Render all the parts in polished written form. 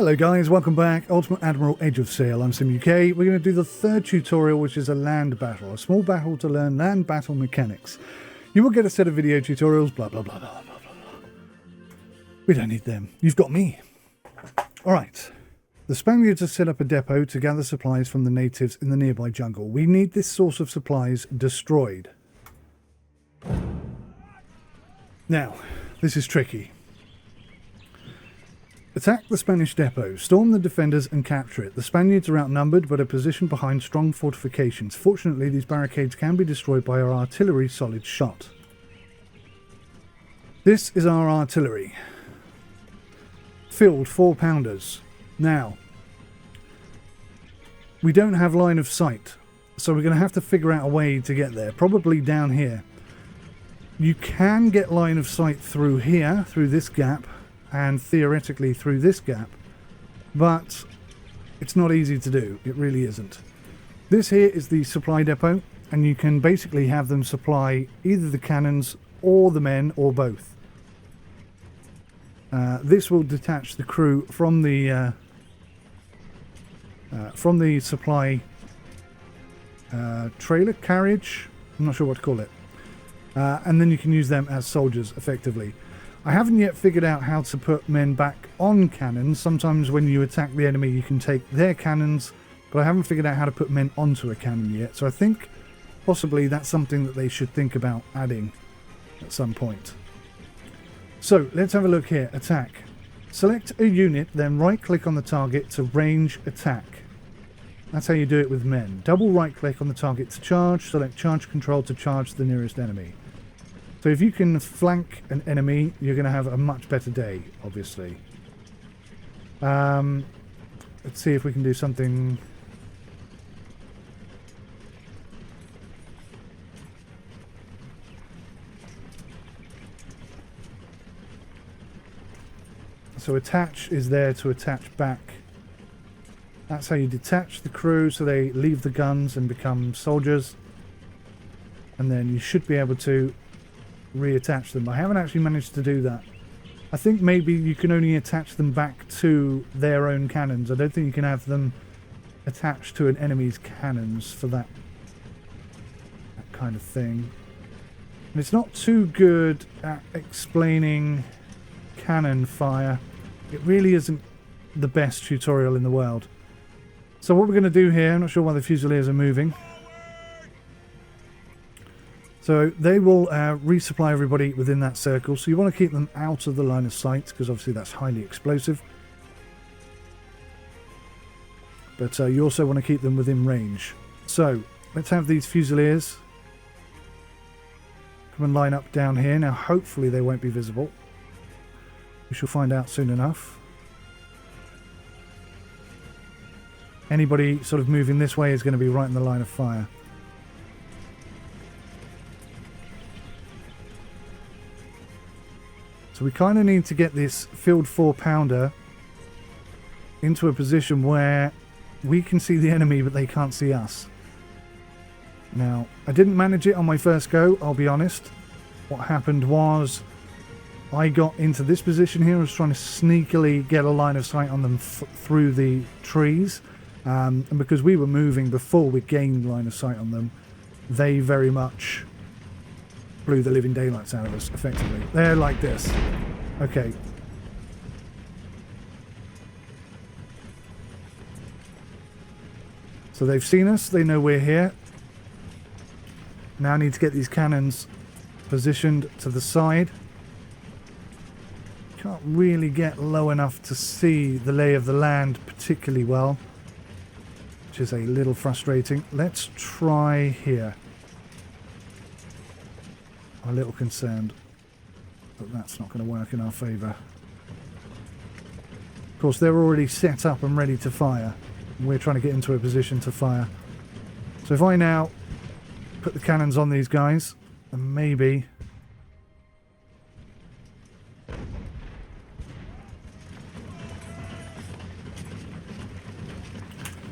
Hello guys, welcome back. Ultimate Admiral Age of Sail. I'm SimUK. We're going to do the third tutorial, which is a land battle. A small battle to learn land battle mechanics. You will get a set of video tutorials, blah blah blah blah blah blah blah. We don't need them. You've got me. Alright. The Spaniards have set up a depot to gather supplies from the natives in the nearby jungle. We need this source of supplies destroyed. Now, this is tricky. Attack the Spanish depot, storm the defenders and capture it. The Spaniards are outnumbered but are positioned behind strong fortifications. Fortunately, these barricades can be destroyed by our artillery solid shot. This is our artillery. Filled 4-pounders. Now, we don't have line of sight, so we're going to have to figure out a way to get there, probably down here. You can get line of sight through here, through this gap, and theoretically through this gap, but it's not easy to do. It really isn't. This here is the supply depot, and you can basically have them supply either the cannons or the men or both. This will detach the crew from the supply trailer carriage. I'm not sure what to call it, and then you can use them as soldiers effectively. I haven't yet figured out how to put men back on cannons. Sometimes when you attack the enemy you can take their cannons, but I haven't figured out how to put men onto a cannon yet. So I think possibly that's something that they should think about adding at some point. So let's have a look here. Attack. Select a unit, then right click on the target to range attack. That's how you do it with men. Double right click on the target to charge. Select charge control to charge the nearest enemy. So if you can flank an enemy, you're going to have a much better day, obviously. Let's see if we can do something. So attach is there to attach back. That's how you detach the crew, so they leave the guns and become soldiers. And then you should be able to reattach them. I haven't actually managed to do that. I think maybe you can only attach them back to their own cannons. I don't think you can have them attached to an enemy's cannons for that kind of thing. And it's not too good at explaining cannon fire. It really isn't the best tutorial in the world. So what we're going to do here, I'm not sure why the Fusiliers are moving. So they will resupply everybody within that circle. So you want to keep them out of the line of sight, because obviously that's highly explosive. But you also want to keep them within range. So let's have these Fusiliers come and line up down here. Now hopefully they won't be visible. We shall find out soon enough. Anybody sort of moving this way is going to be right in the line of fire. So we kind of need to get this filled 4-pounder into a position where we can see the enemy but they can't see us. Now, I didn't manage it on my first go, I'll be honest. What happened was I got into this position here. I was trying to sneakily get a line of sight on them through the trees. And because we were moving before we gained line of sight on them, they very much blew the living daylights out of us, effectively. They're like this. Okay. So they've seen us. They know we're here. Now I need to get these cannons positioned to the side. Can't really get low enough to see the lay of the land particularly well, which is a little frustrating. Let's try here. I'm a little concerned that that's not going to work in our favour. Of course, they're already set up and ready to fire. And we're trying to get into a position to fire. So if I now put the cannons on these guys, then maybe...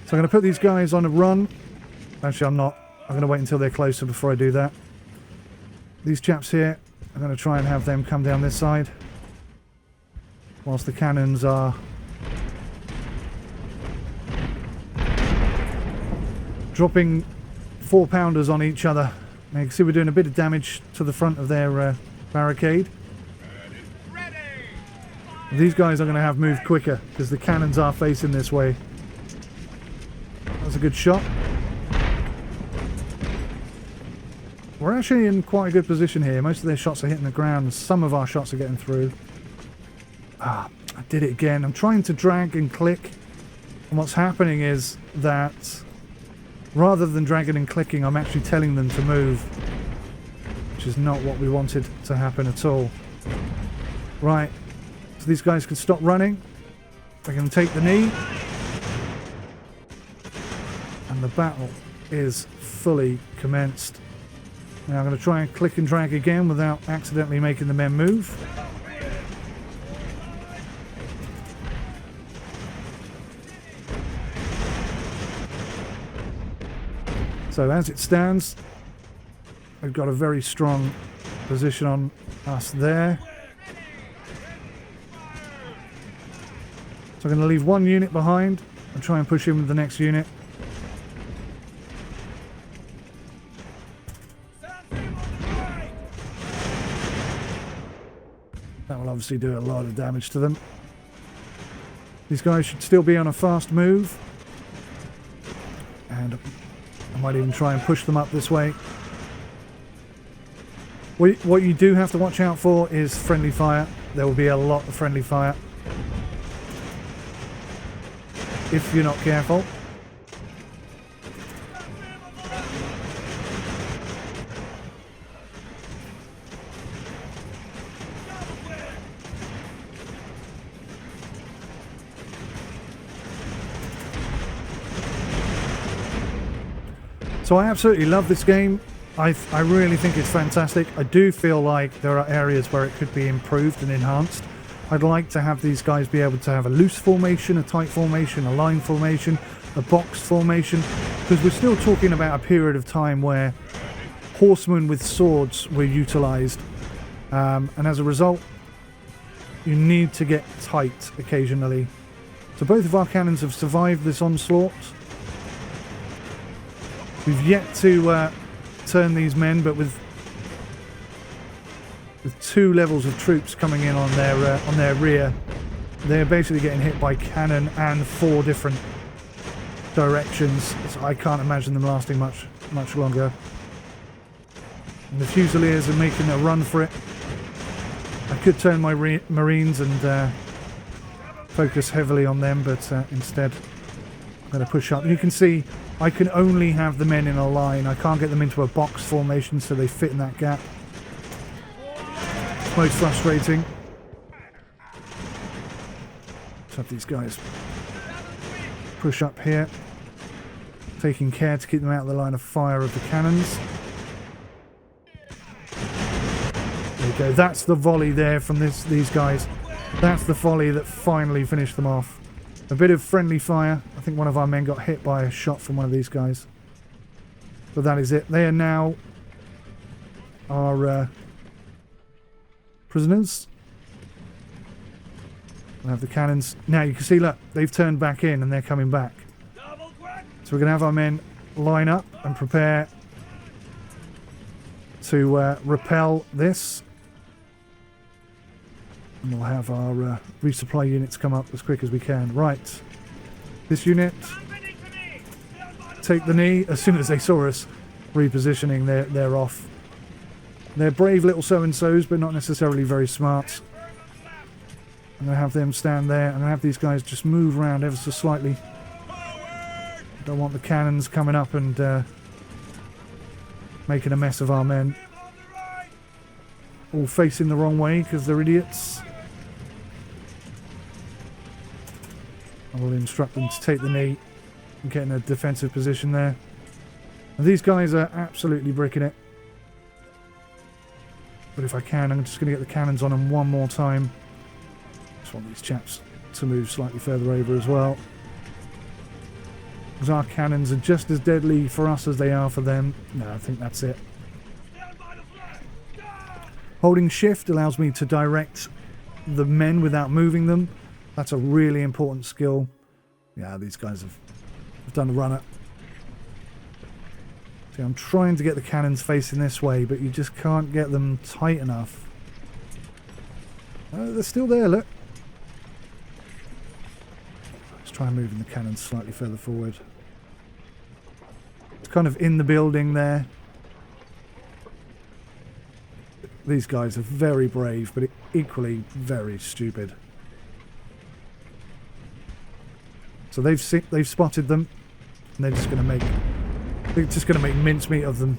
So I'm going to put these guys on a run. Actually, I'm not. I'm going to wait until they're closer before I do that. These chaps here, I'm going to try and have them come down this side, whilst the cannons are dropping 4-pounders on each other. Now you can see we're doing a bit of damage to the front of their barricade. These guys are going to have moved quicker because the cannons are facing this way. That's a good shot. We're actually in quite a good position here. Most of their shots are hitting the ground and some of our shots are getting through. Ah, I did it again. I'm trying to drag and click. And what's happening is that rather than dragging and clicking, I'm actually telling them to move. Which is not what we wanted to happen at all. Right. So these guys can stop running. They can take the knee. And the battle is fully commenced. Now I'm going to try and click and drag again without accidentally making the men move. So as it stands, we've got a very strong position on us there. So I'm going to leave one unit behind and try and push in with the next unit. That will obviously do a lot of damage to them. These guys should still be on a fast move. And I might even try and push them up this way. What you do have to watch out for is friendly fire. There will be a lot of friendly fire if you're not careful. So I absolutely love this game. I really think it's fantastic. I do feel like there are areas where it could be improved and enhanced. I'd like to have these guys be able to have a loose formation, a tight formation, a line formation, a box formation, because we're still talking about a period of time where horsemen with swords were utilised, and as a result you need to get tight occasionally. So both of our cannons have survived this onslaught. We've yet to turn these men, but with 2 levels of troops coming in on their rear, they're basically getting hit by cannon and 4 different directions. So I can't imagine them lasting much longer. And the Fusiliers are making a run for it. I could turn my Marines and focus heavily on them, but instead I'm going to push up. You can see I can only have the men in a line. I can't get them into a box formation so they fit in that gap. It's most frustrating. Let's have these guys push up here, taking care to keep them out of the line of fire of the cannons. There you go. That's the volley there from these guys. That's the volley that finally finished them off. A bit of friendly fire. I think one of our men got hit by a shot from one of these guys. But that is it. They are now our prisoners. We'll have the cannons. Now you can see, look, they've turned back in and they're coming back. So we're going to have our men line up and prepare to repel this. And we'll have our resupply units come up as quick as we can. Right. This unit, take the knee. As soon as they saw us repositioning, they're off. They're brave little so-and-sos, but not necessarily very smart. I'm going to have them stand there. I'm going to have these guys just move around ever so slightly. Don't want the cannons coming up and making a mess of our men. All facing the wrong way because they're idiots. I will instruct them to take the knee and get in a defensive position there. And these guys are absolutely bricking it. But if I can, I'm just going to get the cannons on them one more time. Just want these chaps to move slightly further over as well. Because our cannons are just as deadly for us as they are for them. No, I think that's it. Holding shift allows me to direct the men without moving them. That's a really important skill. Yeah, these guys have done a runner. See, I'm trying to get the cannons facing this way, but you just can't get them tight enough. They're still there, look. Let's try moving the cannons slightly further forward. It's kind of in the building there. These guys are very brave, but equally very stupid. So they've spotted them, and they're just going to make mincemeat of them.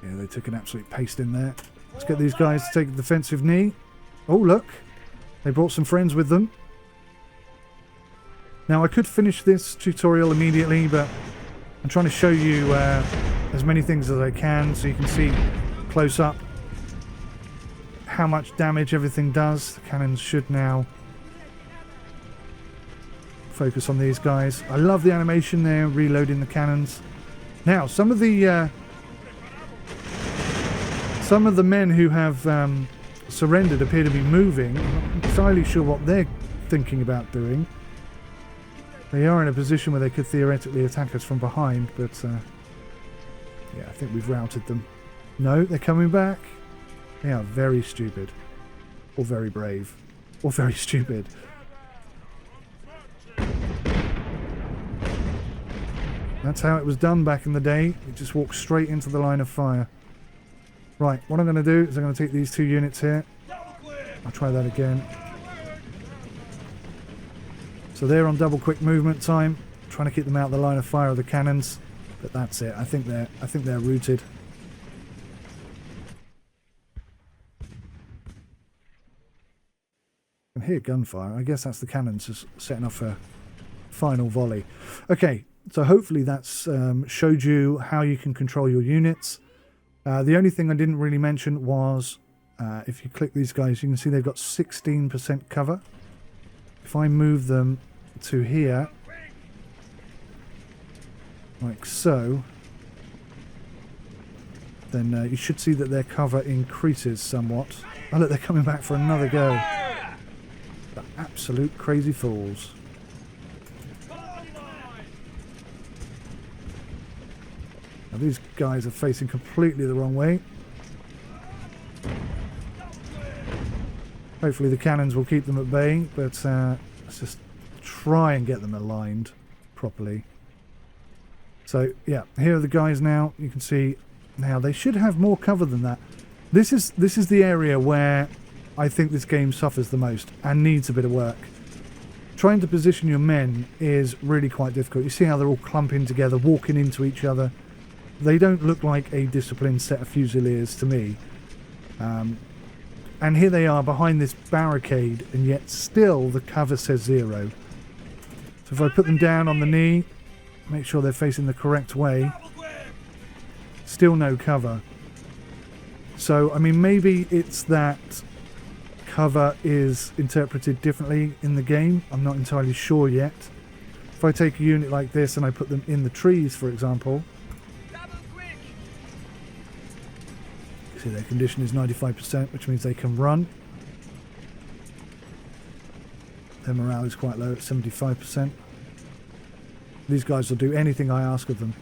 Yeah, they took an absolute paste in there. Let's get these guys to take a defensive knee. Oh, look. They brought some friends with them. Now, I could finish this tutorial immediately, but I'm trying to show you as many things as I can so you can see close up how much damage everything does. The cannons should now focus on these guys. I love the animation there, reloading the cannons. Now, some of the men who have surrendered appear to be moving. I'm not entirely sure what they're thinking about doing. They are in a position where they could theoretically attack us from behind, but yeah, I think we've routed them. No, they're coming back. They are very stupid. Or very brave. Or very stupid. That's how it was done back in the day. You just walk straight into the line of fire. Right, what I'm going to do is I'm going to take these 2 units here. I'll try that again. So they're on double quick movement time, trying to keep them out of the line of fire of the cannons. But that's it. I think they're routed. I can hear gunfire. I guess that's the cannons just setting off a final volley. Okay, so hopefully that's showed you how you can control your units. The only thing I didn't really mention was if you click these guys, you can see they've got 16% cover. If I move them to here, like so, then you should see that their cover increases somewhat. Oh look, they're coming back for another go. The absolute crazy fools. Now these guys are facing completely the wrong way. Hopefully the cannons will keep them at bay, but let's just try and get them aligned properly. So yeah, here are the guys now. You can see now they should have more cover than that. This is the area where I think this game suffers the most and needs a bit of work. Trying to position your men is really quite difficult. You see how they're all clumping together, walking into each other. They don't look like a disciplined set of fusiliers to me. And here they are behind this barricade, and yet still the cover says 0. So if I put them down on the knee, make sure they're facing the correct way, still no cover. So, I mean, maybe it's that cover is interpreted differently in the game. I'm not entirely sure yet. If I take a unit like this and I put them in the trees, for example, see their condition is 95%, which means they can run. Their morale is quite low at 75%. These guys will do anything I ask of them.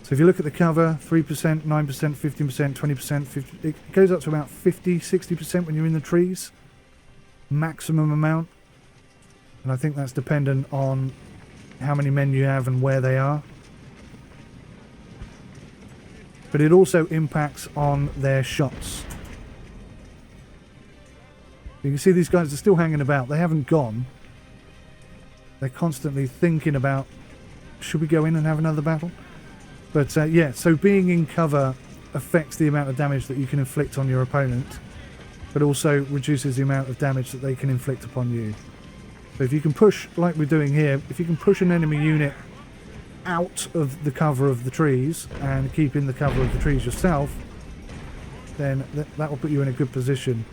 So if you look at the cover, 3%, 9%, 15%, 20%, 50, it goes up to about 50, 60% when you're in the trees. Maximum amount. And I think that's dependent on how many men you have and where they are. But it also impacts on their shots. You can see these guys are still hanging about. They haven't gone. They're constantly thinking about, should we go in and have another battle? But yeah, so being in cover affects the amount of damage that you can inflict on your opponent, but also reduces the amount of damage that they can inflict upon you. So if you can push, like we're doing here, if you can push an enemy unit out of the cover of the trees and keep in the cover of the trees yourself, then that will put you in a good position.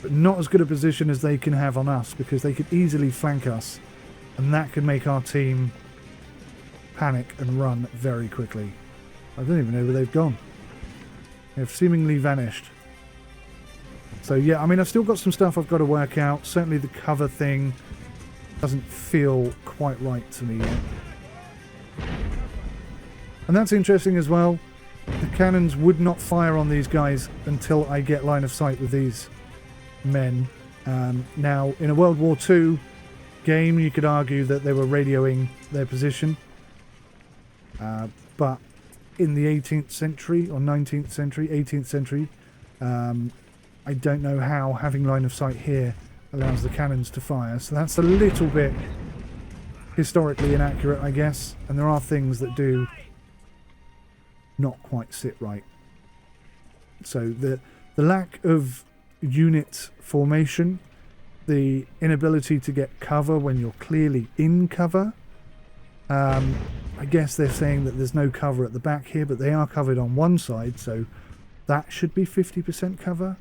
But not as good a position as they can have on us, because they could easily flank us, and that could make our team panic and run very quickly. I don't even know where they've gone. They've seemingly vanished. So yeah, I mean, I've still got some stuff I've got to work out. Certainly the cover thing. Doesn't feel quite right to me yet. And that's interesting as well. The cannons would not fire on these guys until I get line of sight with these men. Now, in a World War II game, you could argue that they were radioing their position. But in the 18th century, or 19th century, 18th century, I don't know how having line of sight here allows the cannons to fire. So that's a little bit historically inaccurate, I guess. And there are things that do not quite sit right. So the lack of unit formation, the inability to get cover when you're clearly in cover. I guess they're saying that there's no cover at the back here, but they are covered on one side, so that should be 50% cover.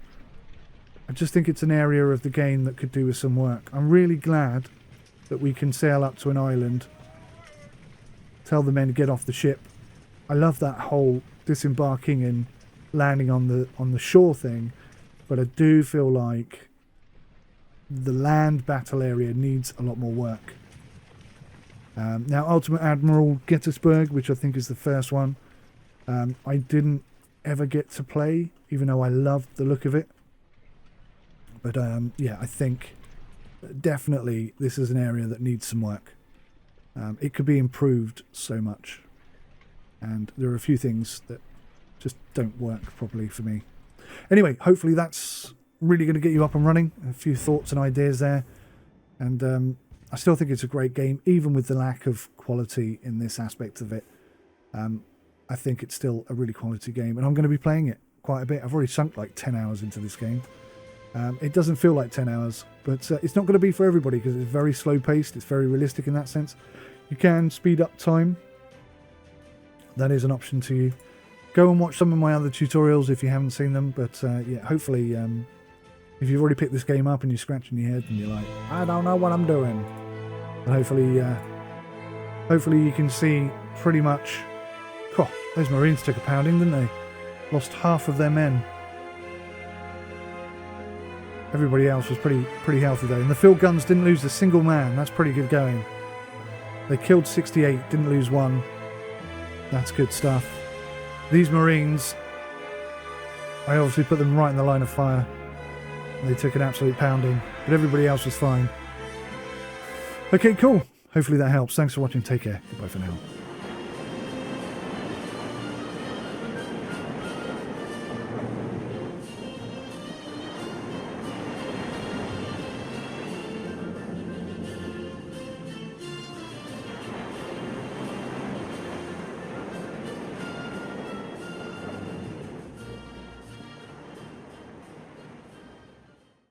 I just think it's an area of the game that could do with some work. I'm really glad that we can sail up to an island, tell the men to get off the ship. I love that whole disembarking and landing on the shore thing, but I do feel like the land battle area needs a lot more work. Now, Ultimate Admiral Gettysburg, which I think is the first one, I didn't ever get to play, even though I loved the look of it. But yeah, I think definitely this is an area that needs some work. It could be improved so much. And there are a few things that just don't work properly for me. Anyway, hopefully that's really going to get you up and running. A few thoughts and ideas there. And I still think it's a great game, even with the lack of quality in this aspect of it. I think it's still a really quality game. And I'm going to be playing it quite a bit. I've already sunk like 10 hours into this game. It doesn't feel like 10 hours, but it's not going to be for everybody because it's very slow paced. It's very realistic in that sense. You can speed up time. That is an option to you. Go and watch some of my other tutorials if you haven't seen them. But yeah, hopefully, if you've already picked this game up and you're scratching your head and you're like, I don't know what I'm doing. And hopefully you can see pretty much. Oh, those Marines took a pounding, didn't they? Lost half of their men. Everybody else was pretty healthy though. And the field guns didn't lose a single man. That's pretty good going. They killed 68, didn't lose one. That's good stuff. These Marines, I obviously put them right in the line of fire. They took an absolute pounding, but everybody else was fine. Okay, cool. Hopefully that helps. Thanks for watching. Take care. Goodbye for now.